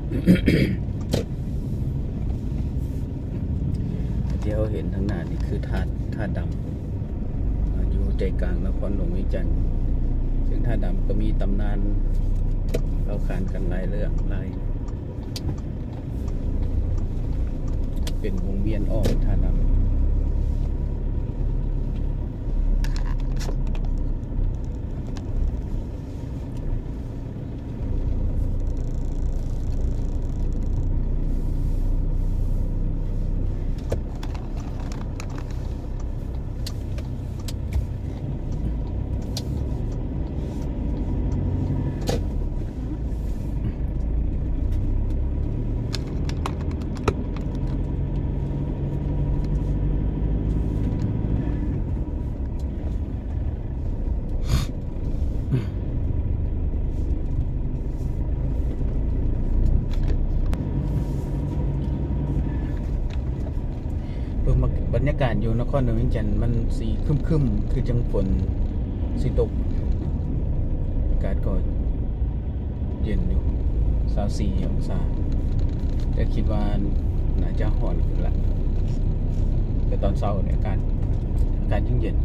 ที่เราเห็นทางหน้านี่คือท่าดำอยู่ใจกลางนครหลวงวิจันทร์ซึ่งท่าดำก็มีตำนานเราขานกันหลายเรื่องหลายเป็นวงเวียนอ้อมท่าดำบรรยากาศอยู่นครหลวงวิจันทร์มันสีครึ้มๆคือจังฝนสิตกอากาศก็เย็นอยู่24 องศาแต่คิดว่าน่าจะร้อนขึ้นละแต่ตอนเช้าเนี่ยอากาศยิ่งเย็น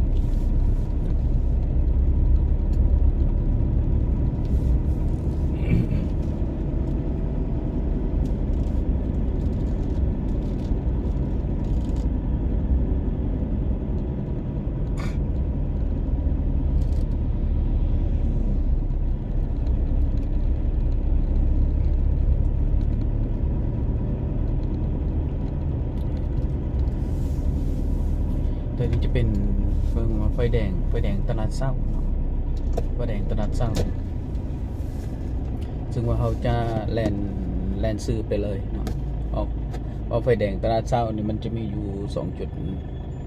แต่นี่จะเป็นเบิ่งว่าไฟแดงตลาดเช้าเนาะไฟแดงตลาดเช้าซึ่งว่าเขาจะแลนซื้อไปเลยเนาะออกไฟแดงตลาดเช้านี่มันจะมีอยู่2 จุด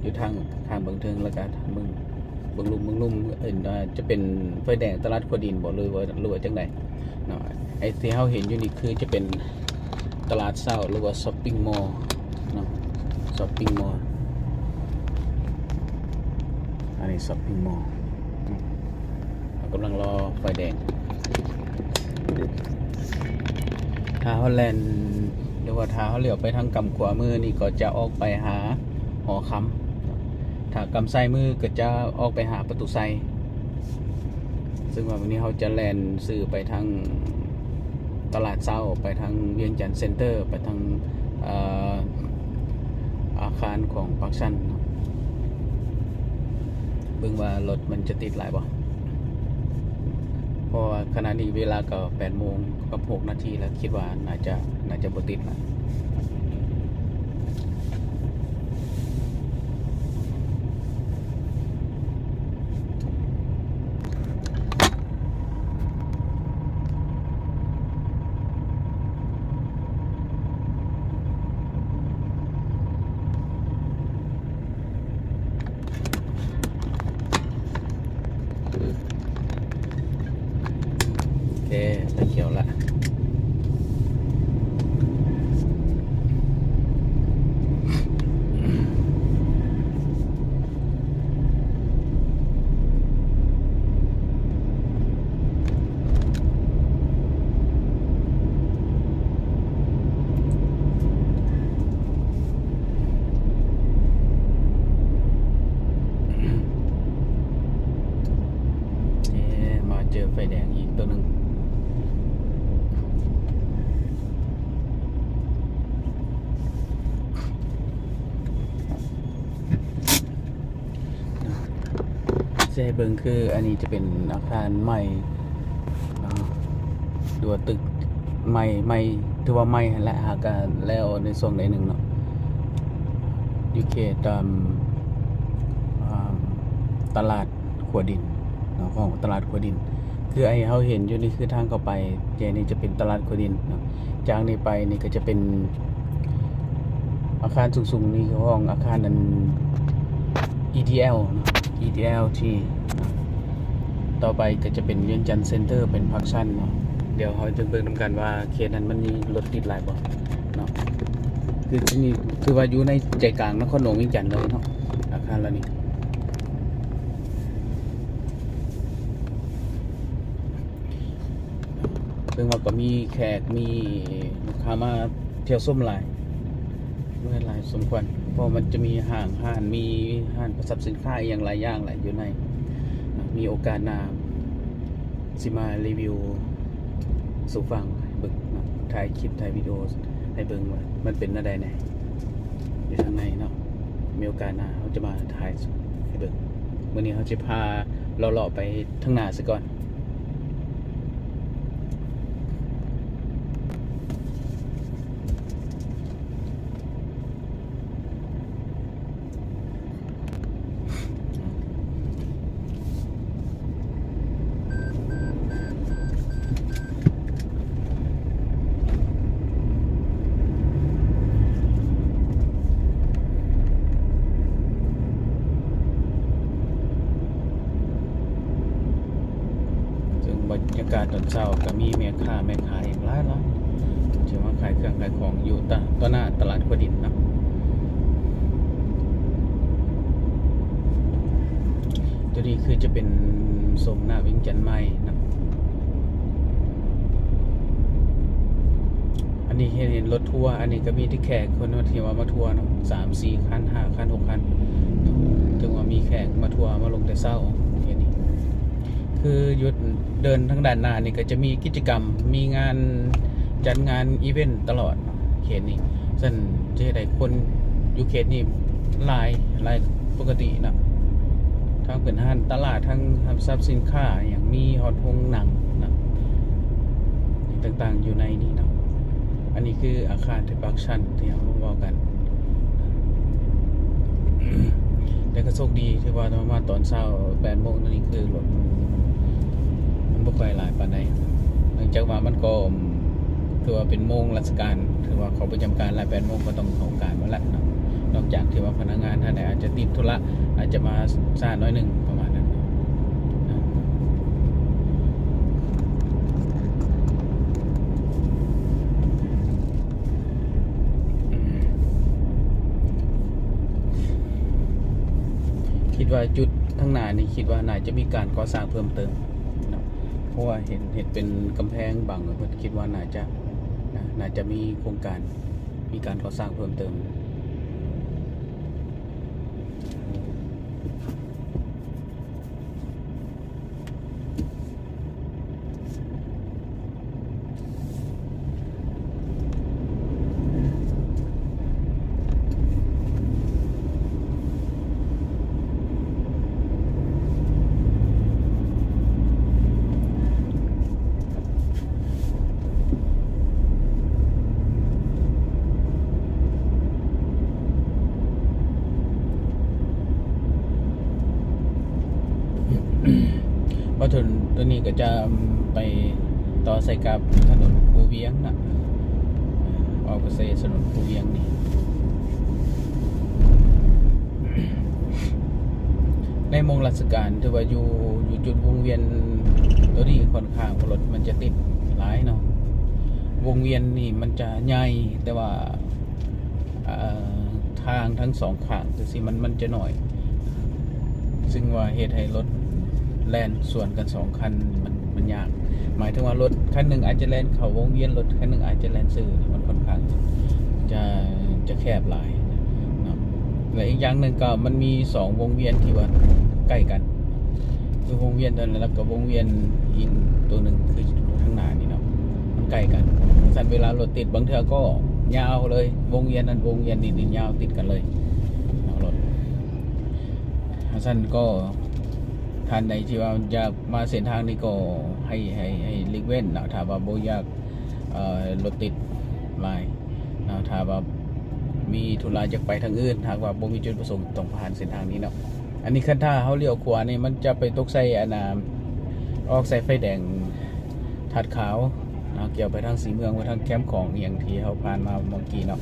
อยู่ทางเบิ่งเทิงแล้วก็ทางเบิ่งลุ่มจะเป็นไฟแดงตลาดขวดินบ่เลยว่าจังไดเนาะไอ้ที่เฮาเห็นอยู่นี่คือจะเป็นตลาดเช้าหรือว่าช้อปปิ้งมอลล์เนาะช้อปปิ้งมอลล์อันนี้ช้อปปิ้งมอลล์กำลังรอไฟแดงถ้าเฮาแลนหรือว่าถ้าเฮาเลี้ยวไปทางกำขวามือนี่ก็จะออกไปหาหอคำถ้ากำซ้ายมือก็จะออกไปหาประตูไซซึ่งว่าวันนี้เขาจะแลนสื่อไปทางตลาดเช้าไปทางเวียงจันทร์เซ็นเตอร์ไปทางอาคารของปักชันเบิ่งว่ารถมันจะติดหลายบ่เพราะว่าขณะนี้เวลาก็8:06 นาทีแล้วคิดว่าน่าจะบ่ติดละโอเคไฟเขียวละมาเจอไฟแดงอีกตัวหนึ่งเซเบิงคืออันนี้จะเป็นอาคารใหม่ตัวตึกใหม่ถือว่าใหม่และหากแล้วในส่วนใดหนึ่งเนาะอยู่เขตตลาดขัวดินเนาะของตลาดขัวดินคือไอ้เขาเห็นอยู่นี่คือทางเข้าไปเจนี่จะเป็นตลาดขัวดินเนาะจากนี้ไปนี่ก็จะเป็นอาคารสูงๆนี่คือห้องอาคารนั้น ETL เนาะ ETL ที่ต่อไปก็จะเป็นเวียงจันทร์เซ็นเตอร์เป็นพักชั่นเนาะเดี๋ยวเขาจะเบิ่งนำกันว่าเขตนั้นมันมีรถติดหลายบ่เนาะคือที่นี่คือว่าอยู่ในใจกลางนครหลวงเวียงจันทร์เลยเนาะอาคารแล้วนี่ ซึ่งว่าก็มีแขกมีลูกค้ามาเที่ยวส้มหลายเมื่อหลายสมควรเพราะมันจะมีห้างมีห้างประสับสินค้าอย่างหลายอย่างหลายอยู่ในมีโอกาสหน้าสิมารีวิวสู่ฟังเบิ่งเนาะถ่ายคลิปถ่ายวิดีโอให้เบิ่งว่ามันเป็นอะไรไหนอยู่ทางในเนาะมีโอกาสหน้าเขาจะมาถ่ายให้เบิ่งวันนี้เขาจะพาเลาะๆไปทางหน้าซะก่อนบรรยากาศตอนเช้าก็มีแม่ค้าแม่ขายหลายที่มาขายเครื่องขายของอยู่ต่อหน้าตลาดกวดินนะตัวนี้คือจะเป็นสมหน้าวิ่งจันทร์ใหม่นะอันนี้เห็นรถทัวร์อันนี้ก็มีที่แขกคนที่ว่ามาทัวร์เนาะ3-4 คัน 5 คัน 6 คันถึงว่ามีแขกมาทัวร์มาลงแต่เช้าคือยุดเดินทั้งด้านหน้านี่ก็จะมีกิจกรรมมีงานจัดงานอีเวนต์ตลอดเขตนี้ซึ่งจะได้คนอยู่เขตนี้หลายปกตินะทั้งเป็นห้างตลาดทั้งทำทรัพย์สินค้าอย่างมีฮอตโรงหนังนะต่างๆอยู่ในนี้นะอันนี้คืออาคารที่ปักชันที่เราบอกกันแต่ก็โชคดีที่ว่ามาตอนเช้า8 โมงนี่คือรถมันบ่ค่อยหลายปานใดเนื่องจากว่ามันก็ถือว่าเป็นโมงราชการถือว่าเขาประจำการหลาย8 โมงก็ต้องเข้าการมาแล้วนะนอกจากที่ว่าพนักงานท่านใดอาจจะติดธุระอาจจะมาช้าน้อยหนึ่งประมาณนั้นคิดว่าจุดข้างหน้านี่คิดว่าน่าจะมีการก่อสร้างเพิ่มเติมนะเพราะว่าเห็นเป็นกำแพงบังเพื่อคิดว่าน่าจะมีโครงการมีการก่อสร้างเพิ่มเติมว่าถนนตัวนี้ก็จะไปต่อใส่กับถนนคูเวียงนะออกไปใส่ถนนคูเวียงนี่ในโมงราชการถือว่าอยู่จุดวงเวียนตัวนี้ค่อนข้างรถมันจะติดหลายเนาะวงเวียนนี่มันจะใหญ่แต่ว่าทางทั้งสองข้างคือสิมันจะหน่อยซึ่งว่าเหตุให้รถแล่นส่วนกัน2 คันมันยากหมายถึงว่ารถคันหนึ่งอาจจะแล่นเข้าวงเวียนรถคันหนึ่งอาจจะแล่นซื่อมันค่อนข้างจะแคบหลายนะและอีกอย่างหนึ่งก็มันมี2 วงเวียนที่ว่าใกล้กันคือวงเวียนนั้นแล้วก็วงเวียนอีกตัวหนึ่งคือข้างหน้านี่เนาะมันใกล้กันสั่นเวลารถติดบางเทื่อก็ยาวเลยวงเวียนนั้นวงเวียนนี่ยาวติดกันเลยรถสั่นก็ท่านใดที่ว่าอยากมาเส้นทางนี้ก็ให้หลีกเว้นนะถ้าว่าบ่อยากรถติดหลายนะถ้าว่ามีธุระจะไปทางอื่นหากว่าบ่มีจุดประสงค์ต้องผ่านเส้นทางนี้เนาะอันนี้คันถ้าเขาเลี้ยวขวานี่มันจะไปตกใส่ออกใส่ไฟแดงถัดขาวนะเกี่ยวไปทางสีเมืองไปทางแคมป์ของอย่างที่เขาผ่านมาเมื่อกี้เนาะ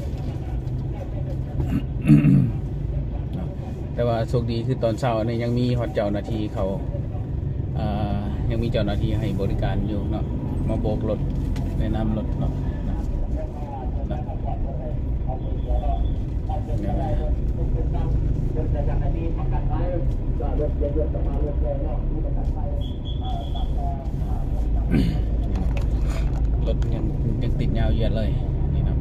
แต่ว่าโชคดีคือตอนเช้าเนี่ยยังมีฮอดเจ้าหน้าที่เขายังมีเจ้าหน้าที่ให้บริการอยู่เนาะมาโบกรถแนะนำรถเนาะ ยียดเลยนี่นะ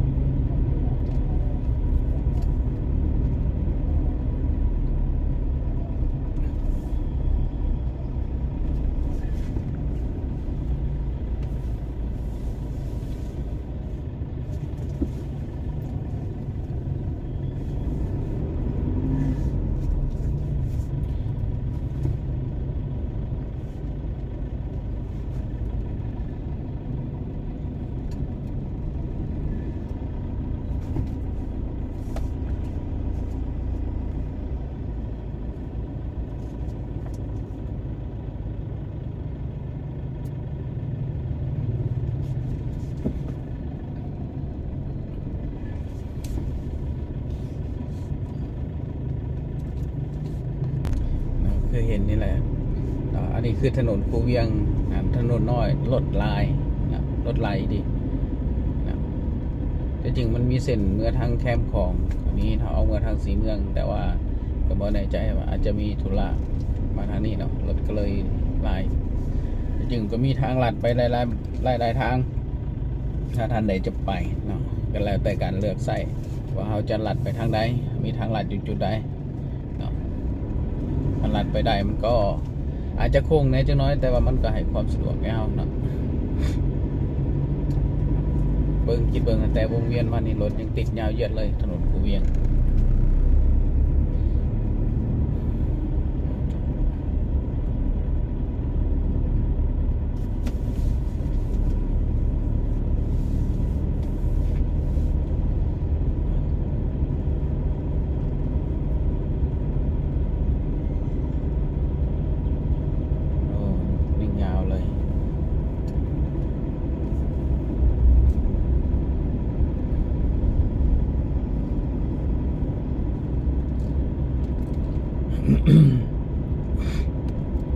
คือเห็นนี่แหละอันนี้คือถนนคูเวียงถนนน้อยรถลายนะรถลายดีนะแต่จริงมันมีเส้นเมื่อทางแคมป์ของอันนี้ถ้าเอาเมื่อทางสีเมืองแต่ว่าก็บ่แน่ใจว่าอาจจะมีธุระมาทางนี้เนาะรถก็เลยลายแต่จริงก็มีทางลัดไปหลายทางถ้าท่านใดจะไปเนาะก็แล้วแต่การเลือกใส่ว่าเราจะลัดไปทางใดมีทางลัดอยู่จุดใดลัดไปได้มันก็อาจจะโค้งแน่จะน้อยแต่ว่ามันก็ให้ความสะดวกแก่เราเนาะเบิ่งคิดเบิ่งแต่วงเวียนมานี่รถยังติดยาวเหยียดเลยถนนคูเวียง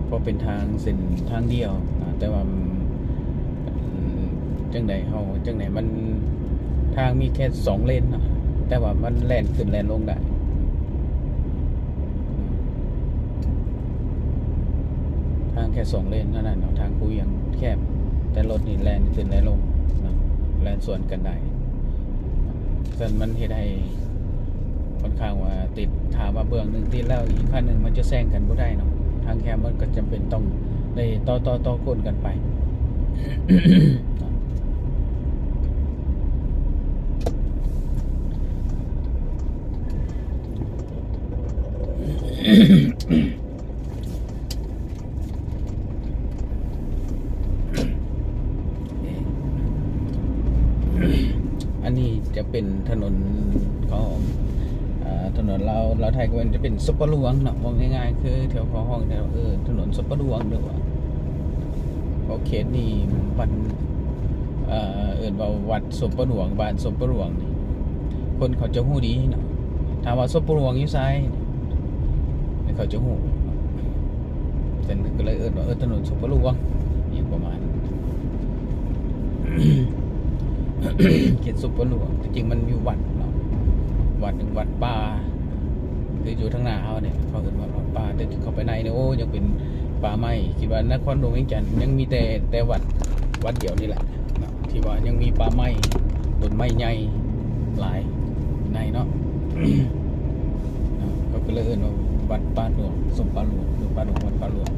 เพราะเป็นทางเส้นทางเดียวนะแต่ว่าจังไหนมันทางมีแค่2 เลนนะแต่ว่ามันแล่นขึ้นแล่นลงได้ทางแค่2 เลนเท่านั้นเนาะทางกูยังแคบแต่รถนี่แล่นขึ้นแล่นลงนะแล่นสวนกันได้ส่วนมันเฮ็ดให้ค่อนข้างว่าติดถามว่าเบื้องหนึ่งติดแล้วอีกขั้นหนึ่งมันจะแซงกันบ่ได้เนาะทางแคบมันก็จำเป็นต้องได้ต่อก้นกันไป อันนี้จะเป็นถนนของถนนเราไทยก็มันจะเป็นซุปเปอร์หลวงเนาะมองง่ายๆคือแถวของห้องแถวถนนซุปเปอร์หลวงหรือว่าโอเคนี่มันว่าวัดซุปเปอร์หลวงบ้านซุปเปอร์หลวงนี่คนเขาจะหู้ดีเนาะถามว่าซุปเปอร์หลวงอยู่ไซเขาจะหู้แต่ก็เลยว่าถนนซุปเปอร์หลวงนี่ประมาณ เขตซุปเปอร์หลวงจริงๆมันอยู่วัดเนาะวัดหนึ่งวัดป่าคืออยู่ทางหน้าเขาเนี่ยเขาเห็นว่าวัดป่าแต่เข้าไปในเนี่ยโอ้ยังเป็นป่าไม้คิดว่านครหลวงเวียงจันทร์ยังมีแต่วัดเดียวนี่แหละเนาะที่ว่ายังมีป่าไม้ต้นไม้ใหญ่หลายในเนาะ เขาก็เลยเอิ้นว่าวัดป่าหลวงสมป่าหลวงหรือป่าหลวงวัดป่าหลวง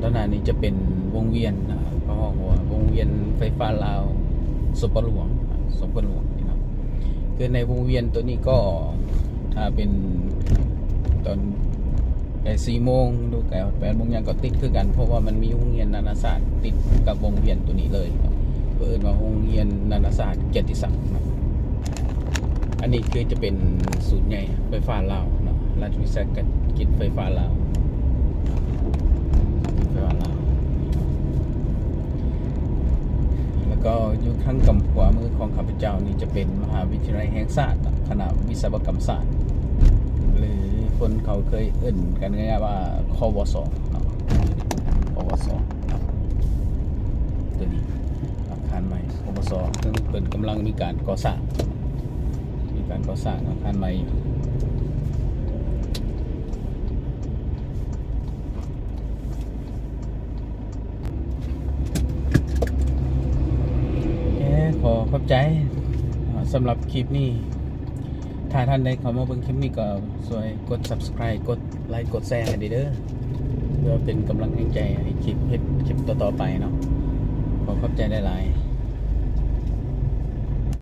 ด้านหน้านี้จะเป็นวงเวียนเขาห้องว่าวงเวียนไฟฟ้าลาวสปหลวงนะครับคือในวงเวียนตัวนี้ก็ถ้าเป็นตอน4 โมงดูแก่8 โมงยังก็ติดคือกันเพราะว่ามันมีวงเวียนนานาศาสตร์ติดกับวงเวียนตัวนี้เลยเปิดมาวงเวียนนานาศาสตร์เกียรติศักดิ์นะอันนี้คือจะเป็นศูนย์ใหญ่ไฟฟ้าลาวเนาะราชวิสาหกิจไฟฟ้าลาวแล้วก็อยู่ข้างกำขวามือของข้าพเจ้านี่จะเป็นมหาวิทยาลัยแห่งศาสตร์คณะวิศวกรรมศาสตร์หรือคนเขาเคยเอิ่นกันง่ายๆว่าควสเนาะ มสซึ่งเป็นกำลังมีการก่อสร้างอาคารใหม่อยู่ขอขอบใจสำหรับคลิปนี้ ถ้าท่านได้เข้ามาเบิ่งคลิปนี้ก็ช่วยกด subscribe กดไลค์กดแชร์ให้เด้อเพื่อเป็นกำลังใจให้คลิปต่อๆไปเนาะขอขอบใจหลายๆ